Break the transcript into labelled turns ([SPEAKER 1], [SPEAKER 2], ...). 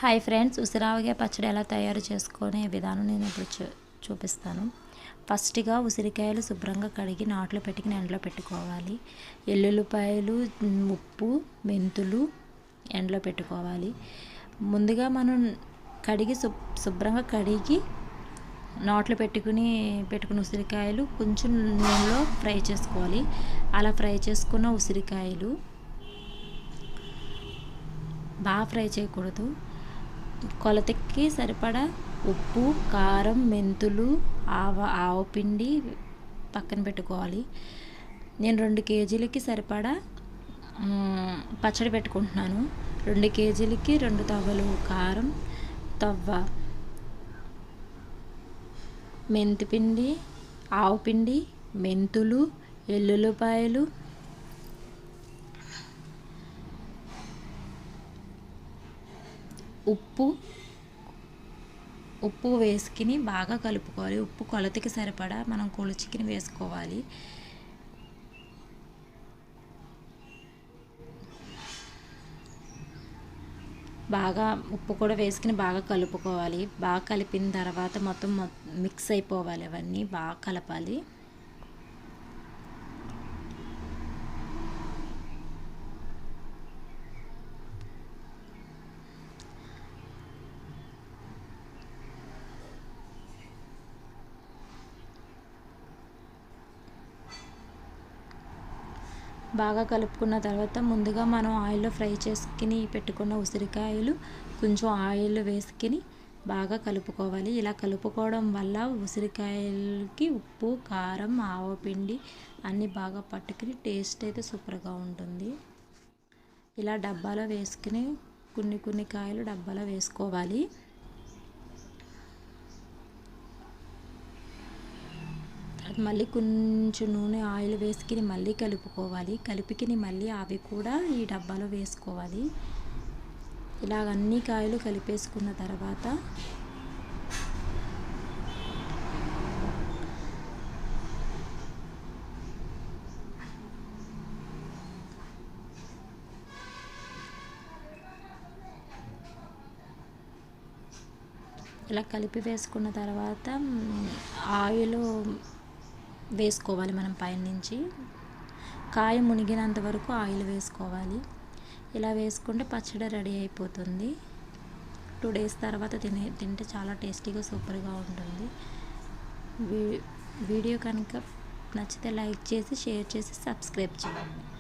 [SPEAKER 1] Hi friends, ఉసిరావకాయ పచ్చడి ఎలా తయారు చేసుకునే విధానం నేను ఇప్పుడు చూపిస్తాను. ఫస్ట్గా ఉసిరికాయలు శుభ్రంగా కడిగి నాట్లో పెట్టుకుని ఎండలో పెట్టుకోవాలి. ఎల్లుల్లిపాయలు, ఉప్పు, మెంతులు ఎండలో పెట్టుకోవాలి. ముందుగా మనం శుభ్రంగా కడిగి నాట్లో పెట్టుకుని ఉసిరికాయలు కొంచెం నూనెలో ఫ్రై చేసుకోవాలి. అలా ఫ్రై చేసుకున్న ఉసిరికాయలు బాగా ఫ్రై చేయకూడదు. కొలతకి సరిపడా ఉప్పు, కారం, మెంతులు, ఆవపిండి పక్కన పెట్టుకోవాలి. నేను 2 కేజీలకి సరిపడా పచ్చడి పెట్టుకుంటున్నాను. 2 కేజీలకి 2 తవ్వలు కారం, తవ్వ మెంతిపిండి, ఆవపిండి, మెంతులు, ఎల్లుల్లిపాయలు, ఉప్పు వేసుకుని బాగా కలుపుకోవాలి. ఉప్పు కొలతకి సరిపడా మనం కొలుచుకుని వేసుకోవాలి. బాగా ఉప్పు కూడా వేసుకుని బాగా కలుపుకోవాలి. బాగా కలిపిన తర్వాత మొత్తం మిక్స్ అయిపోవాలి. అవన్నీ బాగా కలపాలి. బాగా కలుపుకున్న తర్వాత ముందుగా మనం ఆయిల్లో ఫ్రై చేసుకుని పెట్టుకున్న ఉసిరికాయలు కొంచెం ఆయిల్ వేసుకుని బాగా కలుపుకోవాలి. ఇలా కలుపుకోవడం వల్ల ఉసిరికాయలకి ఉప్పు, కారం, ఆవపిండి అన్నీ బాగా పట్టుకుని టేస్ట్ అయితే సూపర్గా ఉంటుంది. ఇలా డబ్బాలో వేసుకుని కొన్ని కాయలు డబ్బాలో వేసుకోవాలి. మళ్ళీ కొంచెం నూనె ఆయిల్ వేసుకుని మళ్ళీ కలుపుకోవాలి. కలిపికిని మళ్ళీ అవి కూడా ఈ డబ్బాలో వేసుకోవాలి. ఇలాగ అన్ని కాయలు కలిపేసుకున్న తర్వాత ఇలా కలిపి వేసుకున్న తర్వాత ఆయిల్ వేసుకోవాలి. మనం పైనుంచి కాయ మునిగినంత వరకు ఆయిల్ వేసుకోవాలి. ఇలా వేసుకుంటే పచ్చడి రెడీ అయిపోతుంది. 2 days తర్వాత తింటే చాలా టేస్టీగా సూపర్గా ఉంటుంది. వీడియో కనుక నచ్చితే లైక్ చేసి, షేర్ చేసి, సబ్స్క్రైబ్ చేయండి.